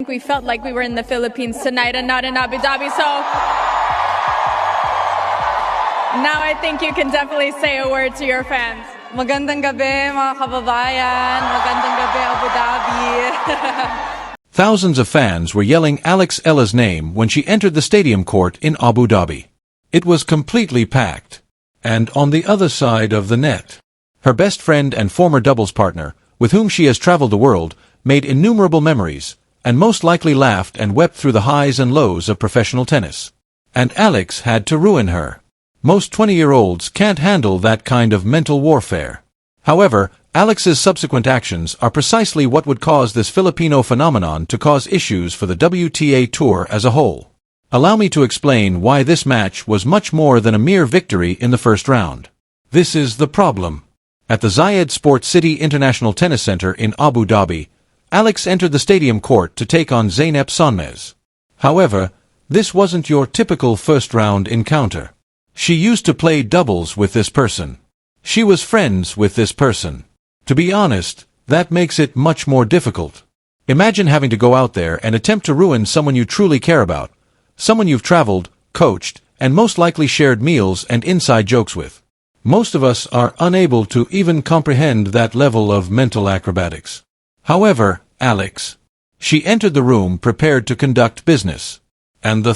We felt like we were in the Philippines tonight and not in Abu Dhabi, so now I think you can definitely say a word to your fans. Magandang gabi, mga kababayan. Magandang gabi, Abu Dhabi. Thousands of fans were yelling Eala's name when she entered the stadium court in Abu Dhabi. It was completely packed. And on the other side of the net, her best friend and former doubles partner, with whom she has traveled the world, made innumerable memories, and most likely laughed and wept through the highs and lows of professional tennis. And Eala had to ruin her. Most 20-year-olds can't handle that kind of mental warfare. However, Eala's subsequent actions are precisely what would cause this Filipino phenomenon to cause issues for the WTA Tour as a whole. Allow me to explain why this match was much more than a mere victory in the first round. This is the problem. At the Zayed Sports City International Tennis Center in Abu Dhabi, Eala entered the stadium court to take on Zeynep Sonmez. However, this wasn't your typical first-round encounter. She used to play doubles with this person. She was friends with this person. To be honest, that makes it much more difficult. Imagine having to go out there and attempt to ruin someone you truly care about, someone you've traveled, coached, and most likely shared meals and inside jokes with. Most of us are unable to even comprehend that level of mental acrobatics. However, Eala, she entered the room prepared to conduct business. And the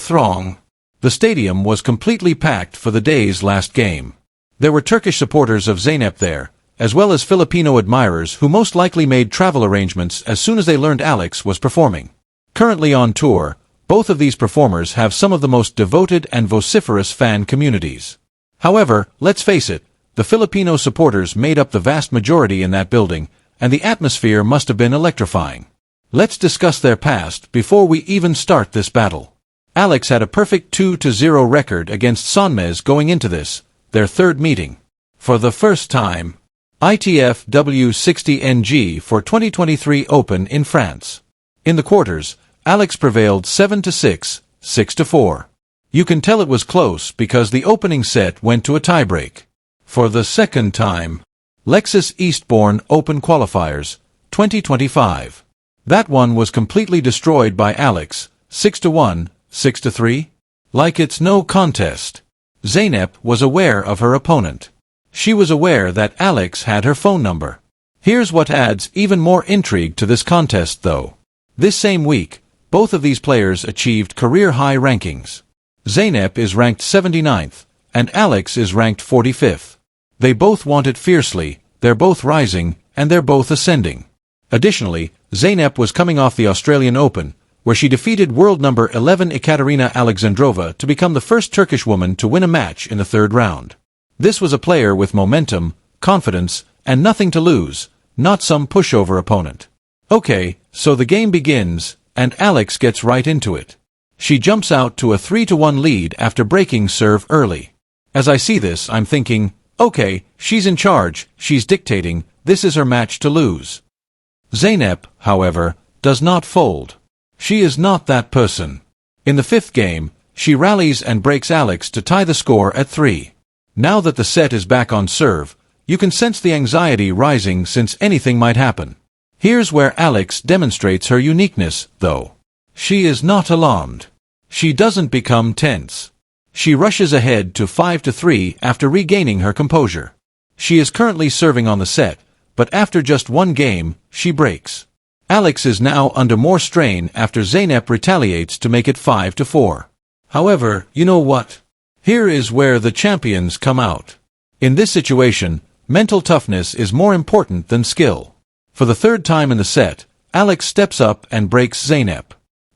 stadium was completely packed for the day's last game. There were Turkish supporters of Zeynep there, as well as Filipino admirers who most likely made travel arrangements as soon as they learned Eala was performing. Currently on tour, both of these performers have some of the most devoted and vociferous fan communities. However, let's face it, the Filipino supporters made up the vast majority in that building, and the atmosphere must have been electrifying. Let's discuss their past before we even start this battle. Eala had a perfect 2-0 record against Sonmez going into this, their third meeting. For the first time, ITF W60NG for 2023 Open in France. In the quarters, Eala prevailed 7-6, 6-4. You can tell it was close because the opening set went to a tiebreak. For the second time, Lexus Eastbourne Open Qualifiers, 2025. That one was completely destroyed by Eala, 6-1, 6-3. Like it's no contest. Zeynep was aware of her opponent. She was aware that Eala had her phone number. Here's what adds even more intrigue to this contest though. This same week, both of these players achieved career-high rankings. Zeynep is ranked 79th, and Eala is ranked 45th. They both want it fiercely, they're both rising, and they're both ascending. Additionally, Zeynep was coming off the Australian Open, where she defeated world number 11 Ekaterina Alexandrova to become the first Turkish woman to win a match in the third round. This was a player with momentum, confidence, and nothing to lose, not some pushover opponent. Okay, so the game begins, and Eala gets right into it. She jumps out to a 3-1 lead after breaking serve early. As I see this, I'm thinking, okay, she's in charge, she's dictating, this is her match to lose. Zeynep, however, does not fold. She is not that person. In the fifth game, she rallies and breaks Eala to tie the score at 3. Now that the set is back on serve, you can sense the anxiety rising since anything might happen. Here's where Eala demonstrates her uniqueness, though. She is not alarmed. She doesn't become tense. She rushes ahead to 5-3 after regaining her composure. She is currently serving on the set, but after just one game, she breaks. Eala is now under more strain after Zeynep retaliates to make it 5-4. However, you know what? Here is where the champions come out. In this situation, mental toughness is more important than skill. For the third time in the set, Eala steps up and breaks Zeynep.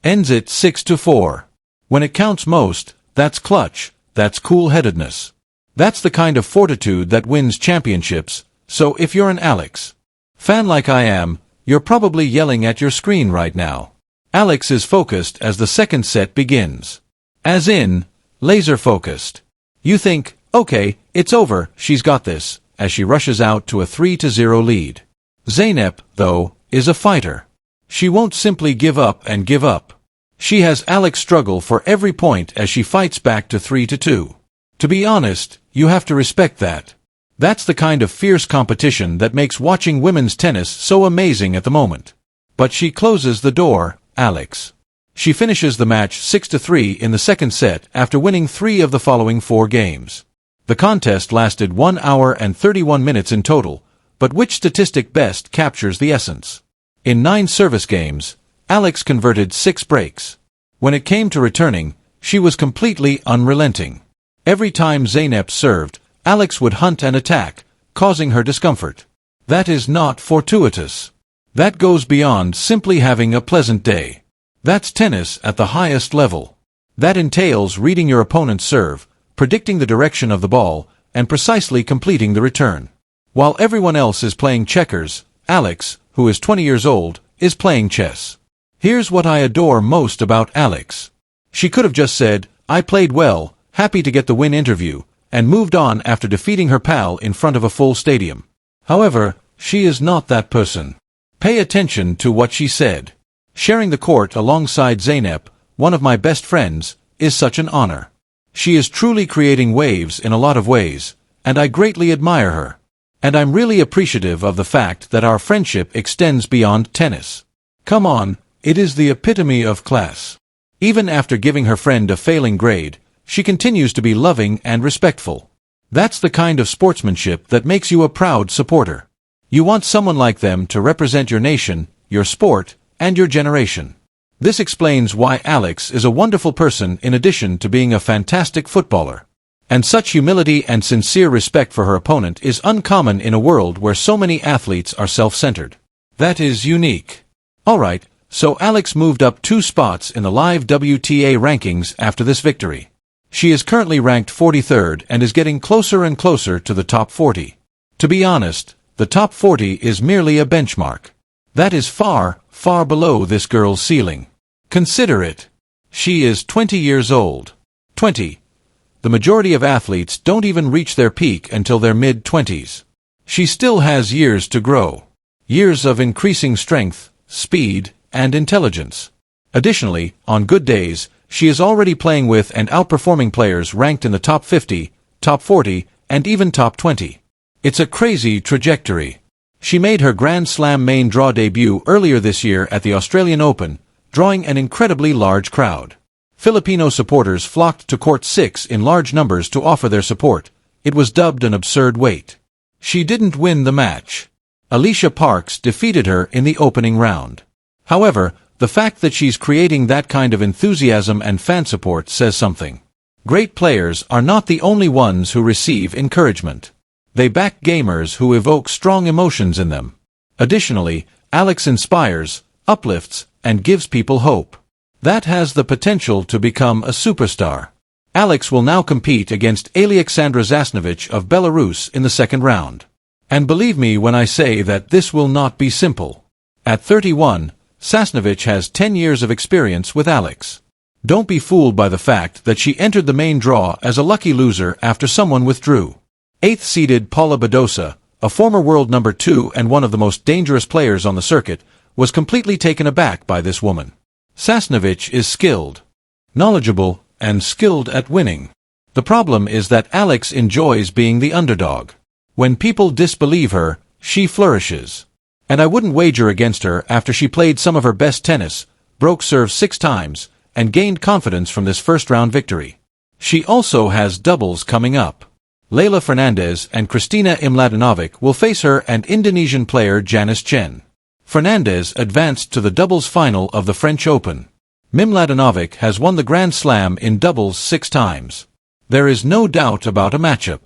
Ends it 6-4. When it counts most, that's clutch, that's cool-headedness. That's the kind of fortitude that wins championships, so if you're an Eala fan like I am, you're probably yelling at your screen right now. Eala is focused as the second set begins. As in, laser-focused. You think, okay, it's over, she's got this, as she rushes out to a 3-0 lead. Zeynep, though, is a fighter. She won't simply give up and give up. She has Eala struggle for every point as she fights back to 3-2. To be honest, you have to respect that. That's the kind of fierce competition that makes watching women's tennis so amazing at the moment. But she closes the door, Alex. She finishes the match 6-3 in the second set after winning 3 of the following 4 games. The contest lasted 1 hour and 31 minutes in total, but which statistic best captures the essence? In 9 service games, Alex converted 6 breaks. When it came to returning, she was completely unrelenting. Every time Zeynep served, Alex would hunt and attack, causing her discomfort. That is not fortuitous. That goes beyond simply having a pleasant day. That's tennis at the highest level. That entails reading your opponent's serve, predicting the direction of the ball, and precisely completing the return. While everyone else is playing checkers, Alex, who is 20 years old, is playing chess. Here's what I adore most about Alex. She could have just said, "I played well, happy to get the win" interview, and moved on after defeating her pal in front of a full stadium. However, she is not that person. Pay attention to what she said. "Sharing the court alongside Zeynep, one of my best friends, is such an honor. She is truly creating waves in a lot of ways, and I greatly admire her. And I'm really appreciative of the fact that our friendship extends beyond tennis." Come on, it is the epitome of class. Even after giving her friend a failing grade, she continues to be loving and respectful. That's the kind of sportsmanship that makes you a proud supporter. You want someone like them to represent your nation, your sport, and your generation. This explains why Alex is a wonderful person in addition to being a fantastic footballer. And such humility and sincere respect for her opponent is uncommon in a world where so many athletes are self-centered. That is unique. Alright, so Alex moved up 2 spots in the live WTA rankings after this victory. She is currently ranked 43rd and is getting closer and closer to the top 40. To be honest, the top 40 is merely a benchmark. That is far, far below this girl's ceiling. Consider it. She is 20 years old. 20. The majority of athletes don't even reach their peak until their mid-20s. She still has years to grow. Years of increasing strength, speed, and intelligence. Additionally, on good days, she is already playing with and outperforming players ranked in the top 50, top 40, and even top 20. It's a crazy trajectory. She made her Grand Slam main draw debut earlier this year at the Australian Open, drawing an incredibly large crowd. Filipino supporters flocked to Court 6 in large numbers to offer their support. It was dubbed an absurd wait. She didn't win the match. Alicia Parks defeated her in the opening round. However, the fact that she's creating that kind of enthusiasm and fan support says something. Great players are not the only ones who receive encouragement. They back gamers who evoke strong emotions in them. Additionally, Alex inspires, uplifts, and gives people hope. That has the potential to become a superstar. Alex will now compete against Alexandra Zasnovich of Belarus in the second round. And believe me when I say that this will not be simple. At 31, Zasnovich has 10 years of experience with Alex. Don't be fooled by the fact that she entered the main draw as a lucky loser after someone withdrew. 8th-seeded Paula Badosa, a former world number 2 and one of the most dangerous players on the circuit, was completely taken aback by this woman. Zasnovich is skilled, knowledgeable, and skilled at winning. The problem is that Alex enjoys being the underdog. When people disbelieve her, she flourishes. And I wouldn't wager against her after she played some of her best tennis, broke serve 6 times, and gained confidence from this first-round victory. She also has doubles coming up. Leylah Fernandez and Kristina Mladenovic will face her and Indonesian player Janice Chen. Fernandez advanced to the doubles final of the French Open. Mladenovic has won the Grand Slam in doubles 6 times. There is no doubt about a matchup.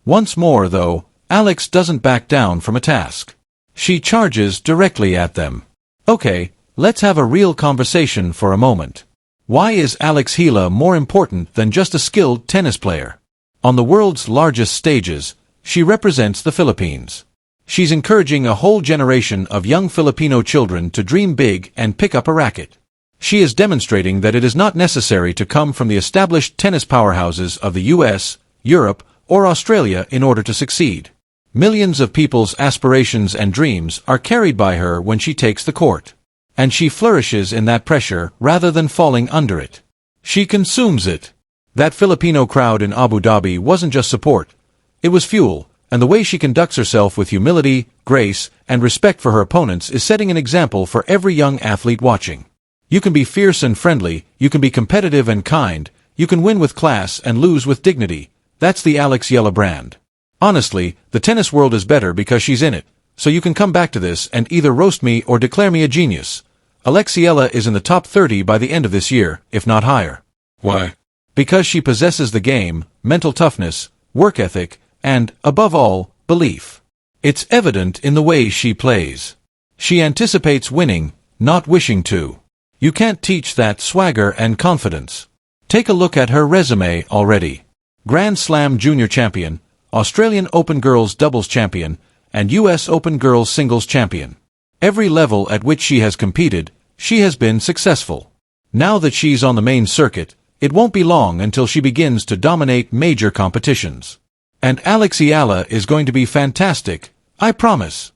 Once more, though, Alex doesn't back down from a task. She charges directly at them. Okay, let's have a real conversation for a moment. Why is Alex Eala more important than just a skilled tennis player? On the world's largest stages, she represents the Philippines. She's encouraging a whole generation of young Filipino children to dream big and pick up a racket. She is demonstrating that it is not necessary to come from the established tennis powerhouses of the US, Europe, or Australia in order to succeed. Millions of people's aspirations and dreams are carried by her when she takes the court. And she flourishes in that pressure rather than falling under it. She consumes it. That Filipino crowd in Abu Dhabi wasn't just support. It was fuel, and the way she conducts herself with humility, grace, and respect for her opponents is setting an example for every young athlete watching. You can be fierce and friendly, you can be competitive and kind, you can win with class and lose with dignity. That's the Eala brand. Honestly, the tennis world is better because she's in it, so you can come back to this and either roast me or declare me a genius. Eala is in the top 30 by the end of this year, if not higher. Why? Because she possesses the game, mental toughness, work ethic, and, above all, belief. It's evident in the way she plays. She anticipates winning, not wishing to. You can't teach that swagger and confidence. Take a look at her resume already. Grand Slam Junior Champion, Australian Open Girls Doubles Champion, and US Open Girls Singles Champion. Every level at which she has competed, she has been successful. Now that she's on the main circuit, it won't be long until she begins to dominate major competitions. And Eala is going to be fantastic, I promise.